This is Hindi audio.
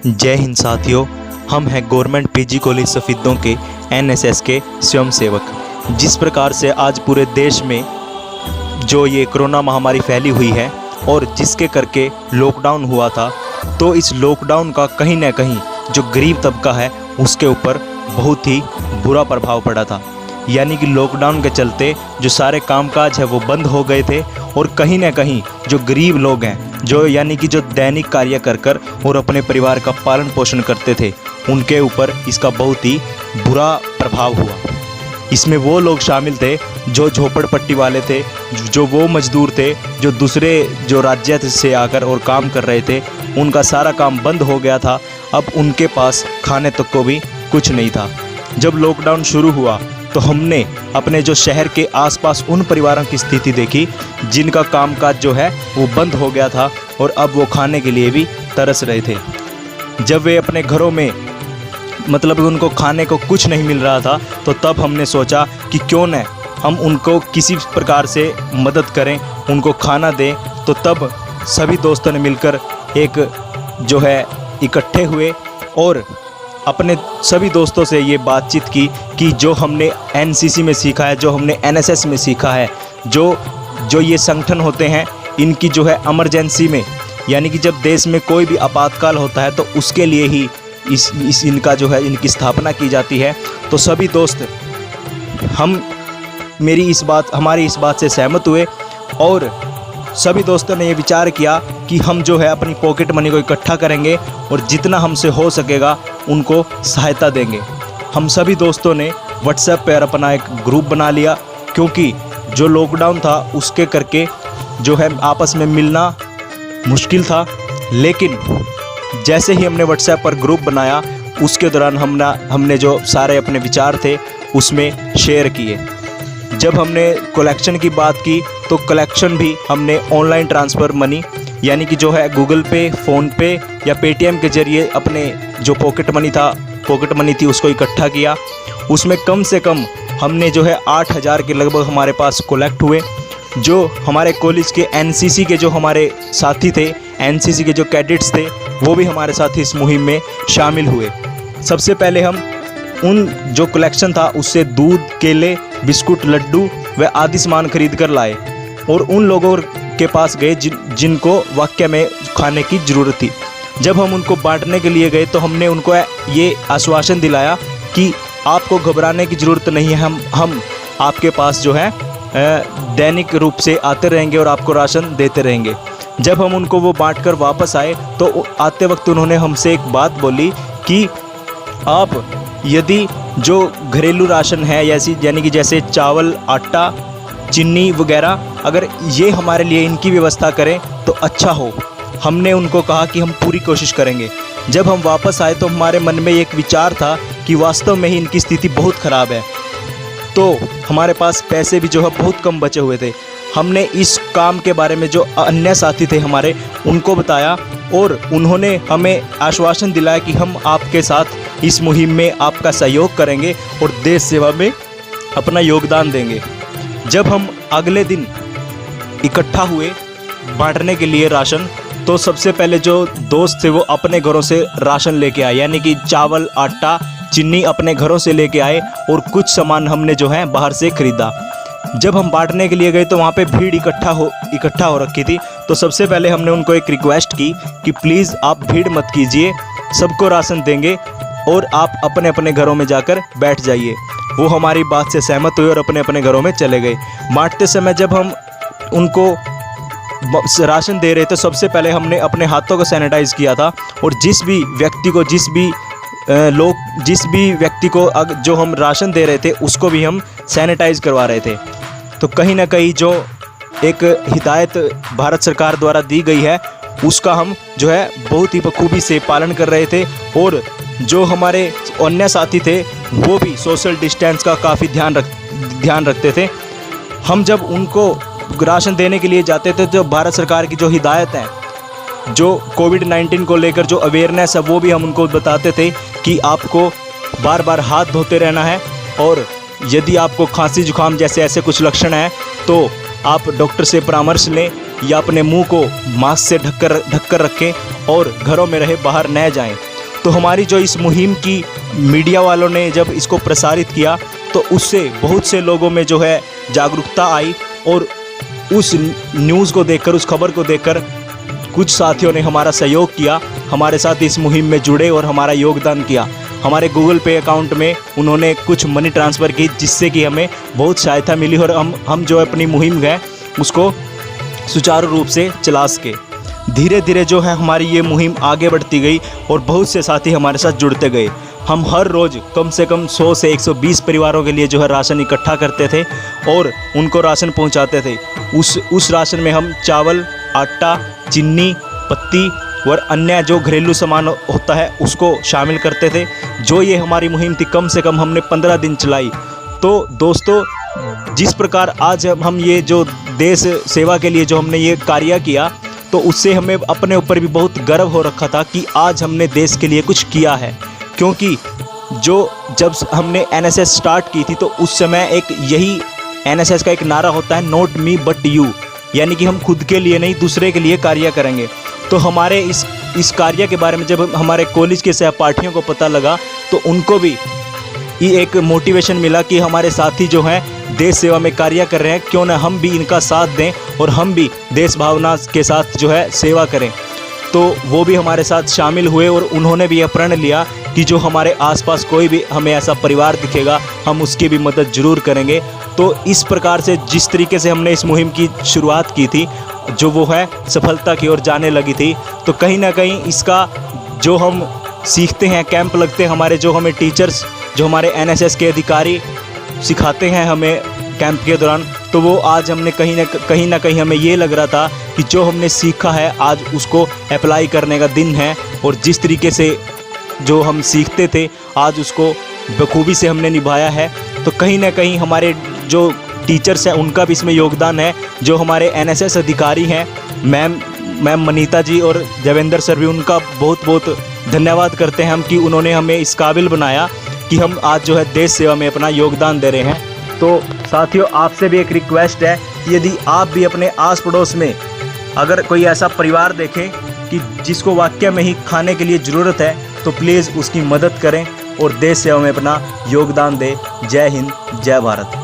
जय हिंद साथियों, हम हैं गवर्नमेंट पीजी कॉलेज सफीदों के एनएसएस के स्वयंसेवक। जिस प्रकार से आज पूरे देश में जो ये कोरोना महामारी फैली हुई है और जिसके करके लॉकडाउन हुआ था, तो इस लॉकडाउन का कहीं ना कहीं जो गरीब तबका है उसके ऊपर बहुत ही बुरा प्रभाव पड़ा था। यानी कि लॉकडाउन के चलते जो सारे कामकाज है वो बंद हो गए थे और कहीं ना कहीं जो गरीब लोग हैं, जो यानी कि जो दैनिक कार्य कर और अपने परिवार का पालन पोषण करते थे, उनके ऊपर इसका बहुत ही बुरा प्रभाव हुआ। इसमें वो लोग शामिल थे जो झोपड़पट्टी वाले थे, जो वो मजदूर थे जो दूसरे जो राज्य से आकर और काम कर रहे थे, उनका सारा काम बंद हो गया था। अब उनके पास खाने तक को भी कुछ नहीं था। जब लॉकडाउन शुरू हुआ तो हमने अपने जो शहर के आसपास उन परिवारों की स्थिति देखी जिनका कामकाज जो है वो बंद हो गया था और अब वो खाने के लिए भी तरस रहे थे। जब वे अपने घरों में मतलब उनको खाने को कुछ नहीं मिल रहा था, तो तब हमने सोचा कि क्यों न हम उनको किसी प्रकार से मदद करें, उनको खाना दें। तो तब सभी दोस्तों ने मिलकर एक जो है इकट्ठे हुए और अपने सभी दोस्तों से ये बातचीत की कि जो हमने एनसीसी में सीखा है, जो हमने एनएसएस में सीखा है, जो ये संगठन होते हैं, इनकी जो है इमरजेंसी में, यानी कि जब देश में कोई भी आपातकाल होता है तो उसके लिए ही इनका जो है इनकी स्थापना की जाती है। तो सभी दोस्त हमारी इस बात से सहमत हुए और सभी दोस्तों ने ये विचार किया कि हम जो है अपनी पॉकेट मनी को इकट्ठा करेंगे और जितना हमसे हो सकेगा उनको सहायता देंगे। हम सभी दोस्तों ने व्हाट्सएप पर अपना एक ग्रुप बना लिया, क्योंकि जो लॉकडाउन था उसके करके जो है आपस में मिलना मुश्किल था। लेकिन जैसे ही हमने व्हाट्सएप पर ग्रुप बनाया, उसके दौरान हमने जो सारे अपने विचार थे उसमें शेयर किए। जब हमने कलेक्शन की बात की तो कलेक्शन भी हमने ऑनलाइन ट्रांसफ़र मनी, यानी कि जो है गूगल पे, फ़ोन पे या पेटीएम के ज़रिए अपने जो पॉकेट मनी थी उसको इकट्ठा किया। उसमें कम से कम हमने जो है 8,000 के लगभग हमारे पास कलेक्ट हुए। जो हमारे कॉलेज के एनसीसी के जो हमारे साथी थे, एनसीसी के जो कैडेट्स थे, वो भी हमारे साथ इस मुहिम में शामिल हुए। सबसे पहले हम उन जो कलेक्शन था उससे दूध, केले, बिस्कुट, लड्डू व आदि सामान खरीद कर लाए और उन लोगों के पास गए जिनको वाकई में खाने की ज़रूरत थी। जब हम उनको बांटने के लिए गए तो हमने उनको ये आश्वासन दिलाया कि आपको घबराने की ज़रूरत नहीं है, हम आपके पास जो है दैनिक रूप से आते रहेंगे और आपको राशन देते रहेंगे। जब हम उनको वो बांटकर वापस आए तो आते वक्त उन्होंने हमसे एक बात बोली कि आप यदि जो घरेलू राशन है यानी कि जैसे चावल, आटा, चीनी वगैरह, अगर ये हमारे लिए इनकी व्यवस्था करें तो अच्छा हो। हमने उनको कहा कि हम पूरी कोशिश करेंगे। जब हम वापस आए तो हमारे मन में एक विचार था कि वास्तव में ही इनकी स्थिति बहुत ख़राब है। तो हमारे पास पैसे भी जो है बहुत कम बचे हुए थे। हमने इस काम के बारे में जो अन्य साथी थे हमारे, उनको बताया और उन्होंने हमें आश्वासन दिलाया कि हम आपके साथ इस मुहिम में आपका सहयोग करेंगे और देश सेवा में अपना योगदान देंगे। जब हम अगले दिन इकट्ठा हुए बांटने के लिए राशन, तो सबसे पहले जो दोस्त थे वो अपने घरों से राशन लेके आए, यानी कि चावल, आटा, चीनी अपने घरों से लेके आए और कुछ सामान हमने जो है बाहर से ख़रीदा। जब हम बांटने के लिए गए तो वहाँ पे भीड़ इकट्ठा हो रखी थी। तो सबसे पहले हमने उनको एक रिक्वेस्ट की कि प्लीज़ आप भीड़ मत कीजिए, सबको राशन देंगे और आप अपने अपने घरों में जाकर बैठ जाइए। वो हमारी बात से सहमत हुए और अपने अपने घरों में चले गए। बांटते समय जब हम उनको राशन दे रहे थे, सबसे पहले हमने अपने हाथों को सैनिटाइज़ किया था और जिस भी व्यक्ति को जो हम राशन दे रहे थे उसको भी हम सैनिटाइज़ करवा रहे थे। तो कहीं ना कहीं जो एक हिदायत भारत सरकार द्वारा दी गई है उसका हम जो है बहुत ही बखूबी से पालन कर रहे थे। और जो हमारे अन्य साथी थे वो भी सोशल डिस्टेंस का काफ़ी ध्यान रखते थे। हम जब उनको राशन देने के लिए जाते थे तो भारत सरकार की जो हिदायत है, जो कोविड-19 को लेकर जो अवेयरनेस है, वो भी हम उनको बताते थे कि आपको बार बार हाथ धोते रहना है और यदि आपको खांसी जुकाम जैसे ऐसे कुछ लक्षण हैं तो आप डॉक्टर से परामर्श लें या अपने मुंह को मास्क से ढककर रखें और घरों में रहे, बाहर न जाएं। तो हमारी जो इस मुहिम की मीडिया वालों ने जब इसको प्रसारित किया तो उससे बहुत से लोगों में जो है जागरूकता आई, और उस न्यूज़ को देखकर, उस खबर को देखकर कुछ साथियों ने हमारा सहयोग किया, हमारे साथ इस मुहिम में जुड़े और हमारा योगदान किया। हमारे गूगल पे अकाउंट में उन्होंने कुछ मनी ट्रांसफ़र की, जिससे कि हमें बहुत सहायता मिली और हम जो अपनी मुहिम है उसको सुचारू रूप से चला सके। धीरे धीरे जो है हमारी ये मुहिम आगे बढ़ती गई और बहुत से साथी हमारे साथ जुड़ते गए। हम हर रोज़ कम से कम 100 से 120 परिवारों के लिए जो है राशन इकट्ठा करते थे और उनको राशन पहुंचाते थे। उस राशन में हम चावल, आटा, चीनी, पत्ती और अन्य जो घरेलू सामान होता है उसको शामिल करते थे। जो ये हमारी मुहिम थी, कम से कम हमने 15 दिन चलाई। तो दोस्तों, जिस प्रकार आज हम ये जो देश सेवा के लिए जो हमने ये कार्य किया, तो उससे हमें अपने ऊपर भी बहुत गर्व हो रखा था कि आज हमने देश के लिए कुछ किया है। क्योंकि जब हमने एनएसएस स्टार्ट की थी तो उस समय एक यही एनएसएस का एक नारा होता है, नॉट मी बट यू, यानी कि हम खुद के लिए नहीं दूसरे के लिए कार्य करेंगे। तो हमारे इस कार्य के बारे में जब हमारे कॉलेज के सहपाठियों को पता लगा तो उनको भी ये एक मोटिवेशन मिला कि हमारे साथी जो हैं देश सेवा में कार्य कर रहे हैं, क्यों ना हम भी इनका साथ दें और हम भी देश भावना के साथ जो है सेवा करें। तो वो भी हमारे साथ शामिल हुए और उन्होंने भी यह प्रण लिया कि जो हमारे आसपास कोई भी हमें ऐसा परिवार दिखेगा हम उसकी भी मदद ज़रूर करेंगे। तो इस प्रकार से जिस तरीके से हमने इस मुहिम की शुरुआत की थी, जो वो है सफलता की ओर जाने लगी थी। तो कहीं ना कहीं इसका जो हम सीखते हैं, कैंप लगते हैं हमारे, जो हमें टीचर्स, जो हमारे एनएसएस के अधिकारी सिखाते हैं हमें कैंप के दौरान, तो वो आज हमने कहीं ना कहीं हमें ये लग रहा था कि जो हमने सीखा है आज उसको अप्लाई करने का दिन है। और जिस तरीके से जो हम सीखते थे आज उसको बखूबी से हमने निभाया है। तो कहीं ना कहीं हमारे जो टीचर्स हैं उनका भी इसमें योगदान है। जो हमारे एनएसएस अधिकारी हैं, मैम मनीता जी और देवेंद्र सर भी, उनका बहुत बहुत धन्यवाद करते हैं हम कि उन्होंने हमें इस काबिल बनाया कि हम आज जो है देश सेवा में अपना योगदान दे रहे हैं। तो साथियों, आपसे भी एक रिक्वेस्ट है कि यदि आप भी अपने आस पड़ोस में अगर कोई ऐसा परिवार देखें कि जिसको वाकई में ही खाने के लिए ज़रूरत है, तो प्लीज़ उसकी मदद करें और देश सेवा में अपना योगदान दें। जय हिंद, जय भारत।